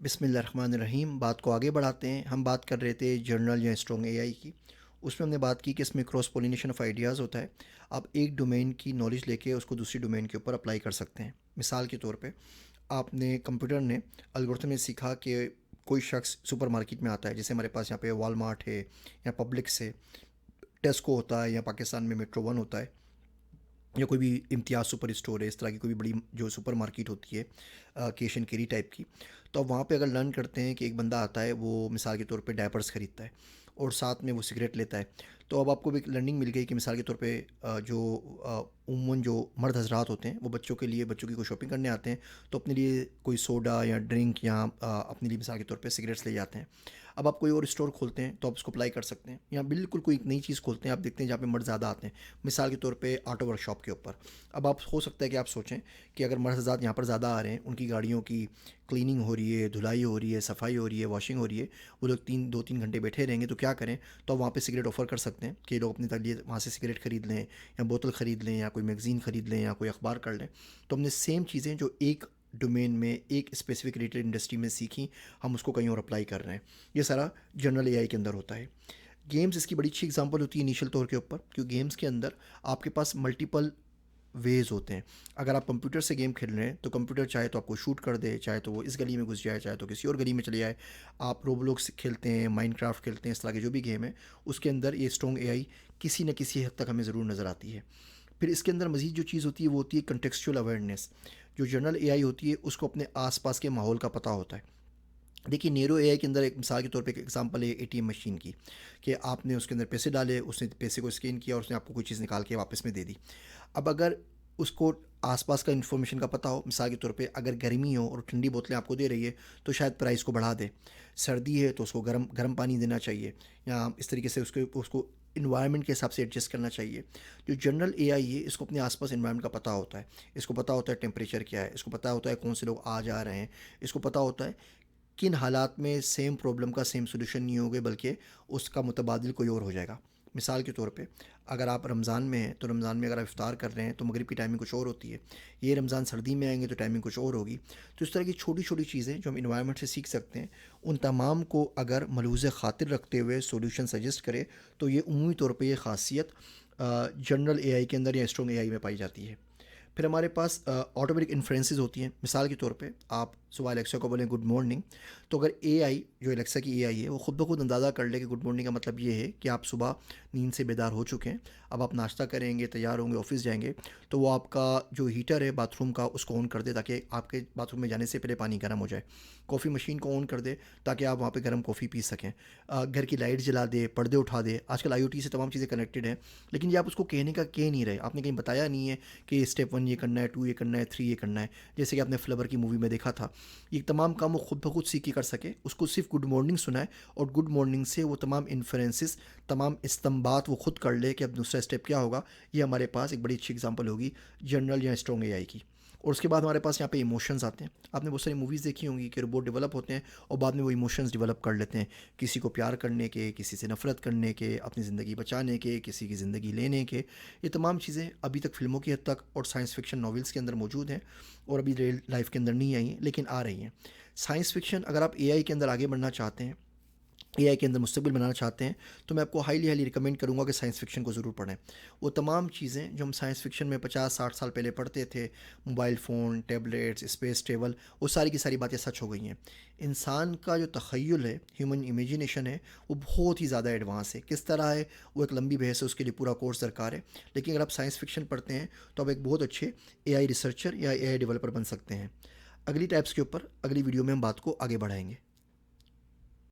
बिस्मिल्लाहिर्रहमानिर्रहीम। बात को आगे बढ़ाते हैं। हम बात कर रहे थे जर्नल या स्ट्रॉन्ग एआई की। उसमें हमने बात की कि इसमें क्रॉस पोलिनेशन ऑफ आइडियाज़ होता है। आप एक डोमेन की नॉलेज लेके उसको दूसरी डोमेन के ऊपर अप्लाई कर सकते हैं। मिसाल के तौर पे आपने कंप्यूटर ने एल्गोरिथम में सीखा कि कोई शख्स सुपरमार्केट में आता है, जैसे हमारे पास यहाँ पे वॉलमार्ट है या पब्लिक्स है, टेस्को होता है या पाकिस्तान में मेट्रो वन होता है या कोई भी इम्तियाज़ सुपर स्टोर है, इस तरह की कोई भी बड़ी जो सुपर मार्केट होती है कैश एंड कैरी टाइप की। तो आप वहाँ पे अगर लर्न करते हैं कि एक बंदा आता है, वो मिसाल के तौर पे डायपर्स ख़रीदता है और साथ में वो सिगरेट लेता है। तो अब आपको भी एक लर्निंग मिल गई कि मिसाल के तौर पे उमूमन जो मर्द हजरात होते हैं वो बच्चों के लिए, बच्चों की कोई शॉपिंग करने आते हैं तो अपने लिए कोई सोडा या ड्रिंक या अपने लिए मिसाल के तौर पे सिगरेट्स ले जाते हैं। अब आप कोई और स्टोर खोलते हैं तो आप उसको अप्लाई कर सकते हैं, या बिल्कुल कोई एक नई चीज़ खोलते हैं, आप देखते हैं जहाँ पे मर्द ज़्यादा आते हैं, मिसाल के तौर पे ऑटो वर्कशॉप के ऊपर। अब आप हो सकता है कि आप सोचें कि अगर मर्द हज़रात यहाँ पर ज़्यादा आ रहे हैं, उनकी गाड़ियों की क्लीनिंग हो रही है, धुलाई हो रही है, सफाई हो रही है, वॉशिंग हो रही है, वो लोग 2-3 घंटे बैठे रहेंगे तो क्या करें। तो आप वहाँ पे सिगरेट ऑफ़र कर सकते हैं कि लोग अपने लिए वहाँ से सिगरेट ख़रीद लें या बोतल ख़रीद लें या कोई मैगज़ीन ख़रीद लें या कोई अखबार कर लें। तो हमने सेम चीज़ें जो एक डोमेन में, एक स्पेसिफिक रिटेल इंडस्ट्री में सीखी, हम उसको कहीं और अप्लाई कर रहे हैं। ये सारा जनरल एआई के अंदर होता है। गेम्स इसकी बड़ी अच्छी एग्जांपल होती है इनिशियल तौर के ऊपर, क्योंकि गेम्स के अंदर आपके पास मल्टीपल वेज होते हैं। अगर आप कंप्यूटर से गेम खेल रहे हैं तो कंप्यूटर चाहे तो आपको शूट कर दे, चाहे तो वो इस गली में घुस जाए, चाहे तो किसी और गली में चले जाए। आप रोब्लॉक्स खेलते हैं, माइनक्राफ्ट खेलते हैं, इस तरह के जो भी गेम है, उसके अंदर ये स्ट्रॉन्ग एआई किसी न किसी हद तक हमें ज़रूर नज़र आती है। फिर इसके अंदर मज़ीद जो चीज़ होती है वो होती है कंटेक्सचुअल अवेयरनेस। जो जनरल एआई होती है उसको अपने आसपास के माहौल का पता होता है। देखिए, नेरो एआई के अंदर एक मिसाल के तौर पे एक एग्जांपल है एटीएम मशीन की, कि आपने उसके अंदर पैसे डाले, उसने पैसे को स्कैन किया और उसने आपको कोई चीज़ निकाल के वापस में दे दी। अब अगर उसको आसपास का इन्फॉर्मेशन का पता हो, मिसाल के तौर पे अगर गर्मी हो और ठंडी बोतलें आपको दे रही है तो शायद प्राइस को बढ़ा दे, सर्दी है तो उसको गर्म गर्म पानी देना चाहिए, या इस तरीके से उसको उसको इन्वायरमेंट के हिसाब से एडजस्ट करना चाहिए। जो जनरल एआई है, इसको अपने आसपास इन्वायरमेंट का पता होता है। इसको पता होता है टेम्परेचर क्या है, इसको पता होता है कौन से लोग आ जा रहे हैं, इसको पता होता है किन हालात में सेम प्रॉब्लम का सेम सोल्यूशन नहीं होगा, बल्कि उसका मुतबादिल कोई और हो जाएगा। मिसाल के तौर पे अगर आप रमज़ान में हैं तो रमज़ान में अगर आप इफ्तार कर रहे हैं तो मगरिब की टाइमिंग कुछ और होती है, ये रमज़ान सर्दी में आएंगे तो टाइमिंग कुछ और होगी। तो इस तरह की छोटी छोटी चीज़ें जो हम इन्वायरमेंट से सीख सकते हैं, उन तमाम को अगर मलूज़ ख़ातिर रखते हुए सोल्यूशन सजेस्ट करें तो ये उमूमी तौर पर यह ख़ासियत जनरल एआई के अंदर या स्ट्रॉन्ग एआई में पाई जाती है। फिर हमारे पास ऑटोमेटिक इन्फ्रेंसेस होती हैं। मिसाल के तौर पे आप सुबह एलेक्सा को बोलें गुड मॉर्निंग, तो अगर एआई जो एलेक्सा की एआई है वो ख़ुद ब खुद अंदाज़ा कर ले कि गुड मॉर्निंग का मतलब ये है कि आप सुबह नींद से बेदार हो चुके हैं, अब आप नाश्ता करेंगे, तैयार होंगे, ऑफिस जाएंगे, तो वो आपका जो हीटर है बाथरूम का उसको ऑन कर दे ताकि आपके बाथरूम में जाने से पहले पानी गर्म हो जाए। कॉफ़ी मशीन को ऑन कर दे ताकि आप वहाँ पर गर्म कॉफ़ी पी सकें। घर की लाइट जला दे, पर्दे उठा दे। आजकल आईओटी से तमाम चीज़ें कनेक्टेड हैं, लेकिन ये आप उसको कहने का कह नहीं रहे, आपने कहीं बताया नहीं है कि स्टेप 1 ये करना है, 2 ये करना है, 3 ये करना है। जैसे कि आपने फ्लवर की मूवी में देखा था, ये तमाम काम वो खुद ब खुद सीख के कर सके, उसको सिर्फ गुड मॉर्निंग सुनाए और गुड मॉर्निंग से वो तमाम इन्फ्रेंसेस, तमाम इस्तंबात वो खुद कर ले कि अब दूसरा स्टेप क्या होगा। ये हमारे पास एक बड़ी अच्छी एग्जांपल होगी जनरल या स्ट्रॉन्ग एआई की। और उसके बाद हमारे पास यहाँ पे इमोशंस आते हैं। आपने बहुत सारी मूवीज़ देखी होंगी कि रोबोट डेवलप होते हैं और बाद में वो इमोशंस डेवलप कर लेते हैं, किसी को प्यार करने के, किसी से नफ़रत करने के, अपनी ज़िंदगी बचाने के, किसी की ज़िंदगी लेने के। ये तमाम चीज़ें अभी तक फ़िल्मों की हद तक और साइंस फ़िक्शन नॉवेल्स के अंदर मौजूद हैं और अभी रियल लाइफ के अंदर नहीं आई हैं, लेकिन आ रही हैं। साइंस फ़िक्शन, अगर आप एआई के अंदर आगे बढ़ना चाहते हैं, एआई के अंदर मुस्तक़बिल बनाना चाहते हैं, तो मैं आपको हाईली हाईली रिकमेंड करूँगा कि साइंस फ़िक्शन को ज़रूर पढ़ें। वो तमाम चीज़ें जो हम साइंस फ़िक्शन में 50-60 साल पहले पढ़ते थे, mobile phone, tablets, space travel, वो सारी की सारी बातें सच हो गई हैं। इंसान का जो तख़य्युल है, ह्यूमन इमेजिनेशन है, वो बहुत ही ज़्यादा एडवांस है। किस तरह है वो एक लंबी बहस है, उसके लिए पूरा कोर्स दरकार है। लेकिन अगर आप साइंस फ़िक्शन पढ़ते हैं तो आप एक बहुत अच्छे एआई रिसर्चर या एआई डेवलपर बन सकते हैं। अगली टाइप्स के ऊपर अगली वीडियो में हम बात को आगे बढ़ाएंगे।